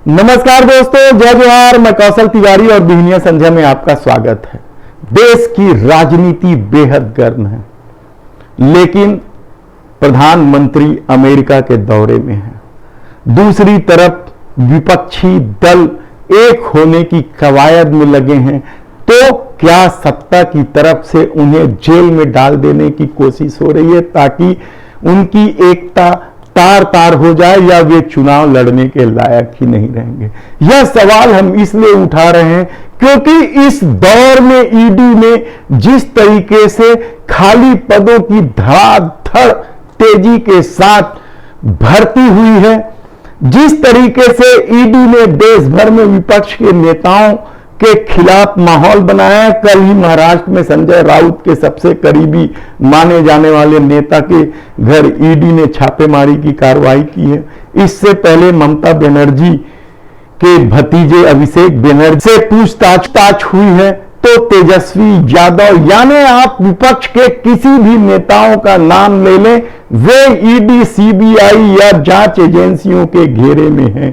नमस्कार दोस्तों, जय जोहार। मैं कौशल तिवारी और बिहनिया संध्या में आपका स्वागत है। देश की राजनीति बेहद गर्म है, लेकिन प्रधानमंत्री अमेरिका के दौरे में है। दूसरी तरफ विपक्षी दल एक होने की कवायद में लगे हैं। तो क्या सत्ता की तरफ से उन्हें जेल में डाल देने की कोशिश हो रही है ताकि उनकी एकता तार तार हो जाए, या वे चुनाव लड़ने के लायक ही नहीं रहेंगे? यह सवाल हम इसलिए उठा रहे हैं क्योंकि इस दौर में ईडी ने जिस तरीके से खाली पदों की धड़ाधड़ तेजी के साथ भर्ती हुई है, जिस तरीके से ईडी ने देश भर में विपक्ष के नेताओं के खिलाफ माहौल बनाया। कल ही महाराष्ट्र में संजय राउत के सबसे करीबी माने जाने वाले नेता के घर ईडी ने छापेमारी की कार्रवाई की है। इससे पहले ममता बनर्जी के भतीजे अभिषेक बनर्जी से पूछताछ हुई है। तो तेजस्वी यादव, यानी आप विपक्ष के किसी भी नेताओं का नाम ले लें, वे ईडी, सीबीआई या जांच एजेंसियों के घेरे में हैं।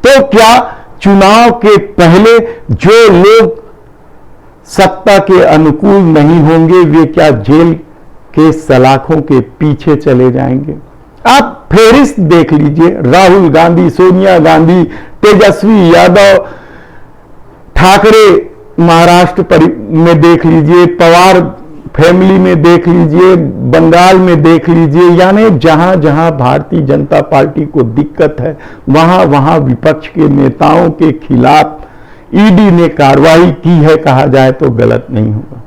तो क्या चुनाव के पहले जो लोग सत्ता के अनुकूल नहीं होंगे, वे क्या जेल के सलाखों के पीछे चले जाएंगे? आप फेहरिस्त देख लीजिए। राहुल गांधी, सोनिया गांधी, तेजस्वी यादव, ठाकरे महाराष्ट्र में देख लीजिए, पवार फैमिली में देख लीजिए, बंगाल में देख लीजिए। यानी जहां जहां भारतीय जनता पार्टी को दिक्कत है, वहां वहां विपक्ष के नेताओं के खिलाफ ईडी ने कार्रवाई की है, कहा जाए तो गलत नहीं होगा।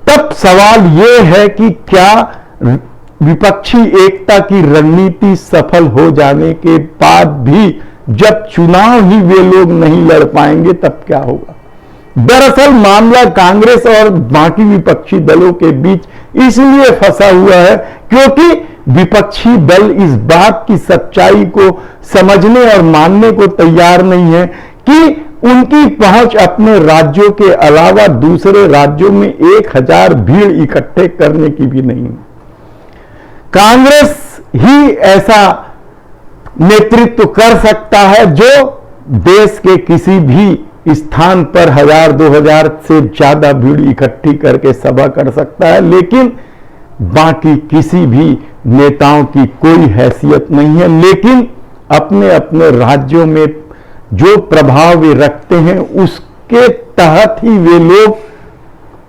तब सवाल यह है कि क्या विपक्षी एकता की रणनीति सफल हो जाने के बाद भी जब चुनाव ही वे लोग नहीं लड़ पाएंगे, तब क्या होगा? दरअसल मामला कांग्रेस और बाकी विपक्षी दलों के बीच इसलिए फंसा हुआ है क्योंकि विपक्षी दल इस बात की सच्चाई को समझने और मानने को तैयार नहीं है कि उनकी पहुंच अपने राज्यों के अलावा दूसरे राज्यों में 1000 भीड़ इकट्ठे करने की भी नहीं है। कांग्रेस ही ऐसा नेतृत्व कर सकता है जो देश के किसी भी स्थान पर 1000-2000 से ज्यादा भीड़ इकट्ठी करके सभा कर सकता है, लेकिन बाकी किसी भी नेताओं की कोई हैसियत नहीं है। लेकिन अपने अपने राज्यों में जो प्रभाव वे रखते हैं, उसके तहत ही वे लोग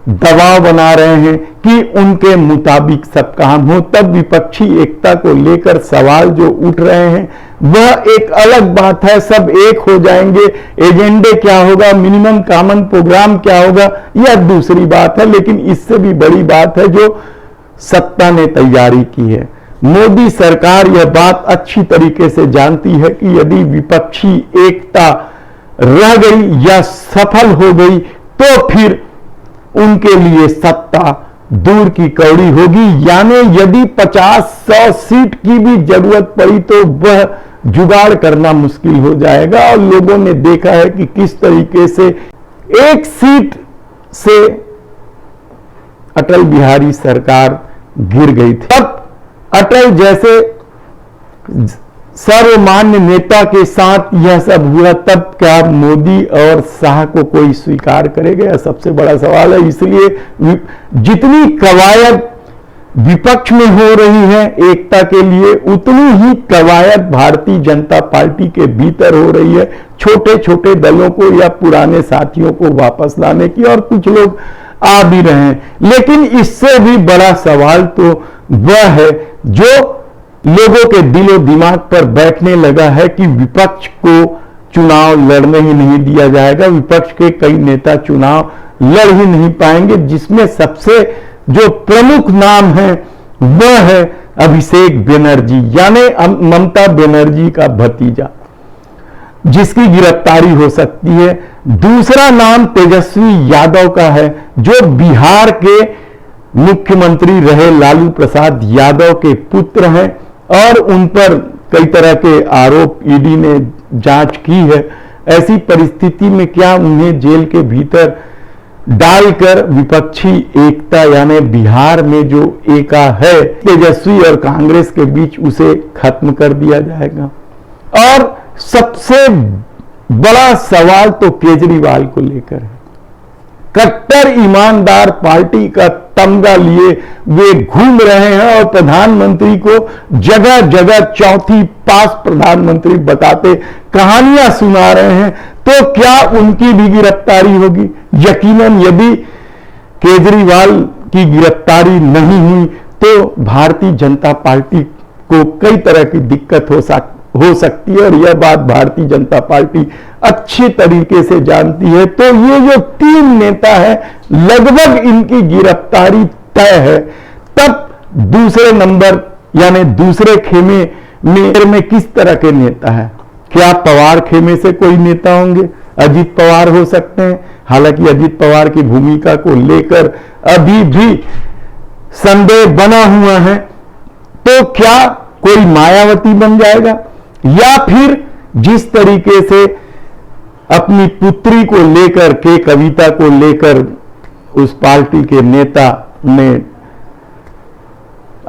दबाव बना रहे हैं कि उनके मुताबिक सब काम हो। तब विपक्षी एकता को लेकर सवाल जो उठ रहे हैं, वह एक अलग बात है। सब एक हो जाएंगे, एजेंडे क्या होगा, मिनिमम कॉमन प्रोग्राम क्या होगा, यह दूसरी बात है। लेकिन इससे भी बड़ी बात है जो सत्ता ने तैयारी की है। मोदी सरकार यह बात अच्छी तरीके से जानती है कि यदि विपक्षी एकता रह गई या सफल हो गई, तो फिर उनके लिए सत्ता दूर की कौड़ी होगी। यानी यदि 50-100 सीट की भी जरूरत पड़ी तो वह जुगाड़ करना मुश्किल हो जाएगा। और लोगों ने देखा है कि किस तरीके से एक सीट से अटल बिहारी सरकार गिर गई थी। तब अटल जैसे सर्वमान्य नेता के साथ यह सब हुआ, तब क्या मोदी और शाह को कोई स्वीकार करेगा? यह सबसे बड़ा सवाल है। इसलिए जितनी कवायद विपक्ष में हो रही है एकता के लिए, उतनी ही कवायद भारतीय जनता पार्टी के भीतर हो रही है, छोटे छोटे दलों को या पुराने साथियों को वापस लाने की। और कुछ लोग आ भी रहे हैं। लेकिन इससे भी बड़ा सवाल तो वह है जो लोगों के दिलो दिमाग पर बैठने लगा है कि विपक्ष को चुनाव लड़ने ही नहीं दिया जाएगा। विपक्ष के कई नेता चुनाव लड़ ही नहीं पाएंगे, जिसमें सबसे जो प्रमुख नाम है वह है अभिषेक बनर्जी, यानी ममता बनर्जी का भतीजा, जिसकी गिरफ्तारी हो सकती है। दूसरा नाम तेजस्वी यादव का है, जो बिहार के मुख्यमंत्री रहे लालू प्रसाद यादव के पुत्र हैं और उन पर कई तरह के आरोप ईडी ने जांच की है। ऐसी परिस्थिति में क्या उन्हें जेल के भीतर डालकर विपक्षी एकता, यानी बिहार में जो एका है तेजस्वी और कांग्रेस के बीच, उसे खत्म कर दिया जाएगा? और सबसे बड़ा सवाल तो केजरीवाल को लेकर है। कट्टर ईमानदार पार्टी का तमगा लिए वे घूम रहे हैं और प्रधानमंत्री को जगह जगह चौथी पास प्रधानमंत्री बताते कहानियां सुना रहे हैं। तो क्या उनकी भी गिरफ्तारी होगी? यकीनन यदि केजरीवाल की गिरफ्तारी नहीं हुई तो भारतीय जनता पार्टी को कई तरह की दिक्कत हो सकती है, और यह बात भारतीय जनता पार्टी अच्छे तरीके से जानती है। तो ये जो 3 नेता है, लगभग इनकी गिरफ्तारी तय है। तब दूसरे नंबर यानी दूसरे खेमे में किस तरह के नेता है? क्या पवार खेमे से कोई नेता होंगे? अजीत पवार हो सकते हैं। हालांकि अजीत पवार की भूमिका को लेकर अभी भी संदेह बना हुआ है। तो क्या कोई मायावती बन जाएगा, या फिर जिस तरीके से अपनी पुत्री को लेकर के, कविता को लेकर उस पार्टी के नेता ने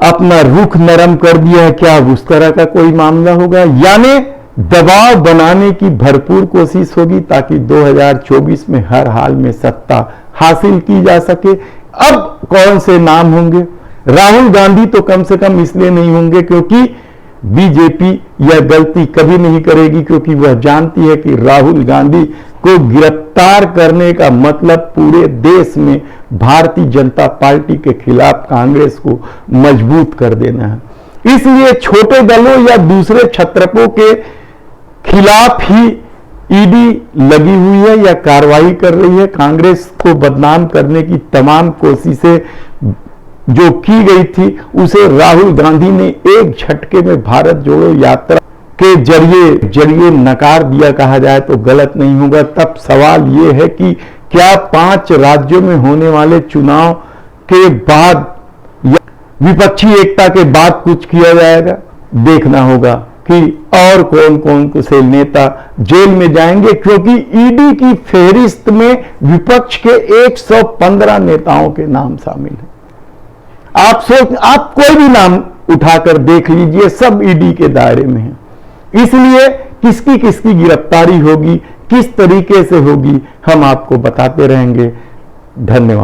अपना रुख नरम कर दिया है, क्या उस तरह का कोई मामला होगा? यानी दबाव बनाने की भरपूर कोशिश होगी ताकि 2024 में हर हाल में सत्ता हासिल की जा सके। अब कौन से नाम होंगे? राहुल गांधी तो कम से कम इसलिए नहीं होंगे क्योंकि बीजेपी यह गलती कभी नहीं करेगी, क्योंकि वह जानती है कि राहुल गांधी को गिरफ्तार करने का मतलब पूरे देश में भारतीय जनता पार्टी के खिलाफ कांग्रेस को मजबूत कर देना है। इसलिए छोटे दलों या दूसरे छत्रपों के खिलाफ ही ईडी लगी हुई है या कार्रवाई कर रही है। कांग्रेस को बदनाम करने की तमाम कोशिशें जो की गई थी उसे राहुल गांधी ने एक झटके में भारत जोड़ो यात्रा के जरिए नकार दिया, कहा जाए तो गलत नहीं होगा। तब सवाल यह है कि क्या 5 राज्यों में होने वाले चुनाव के बाद या विपक्षी एकता के बाद कुछ किया जाएगा? देखना होगा कि और कौन कौन से नेता जेल में जाएंगे, क्योंकि ईडी की फेहरिस्त में विपक्ष के 115 नेताओं के नाम शामिल हैं। आप कोई भी नाम उठाकर देख लीजिए, सब ईडी के दायरे में है। इसलिए किसकी किसकी गिरफ्तारी होगी, किस तरीके से होगी, हम आपको बताते रहेंगे। धन्यवाद।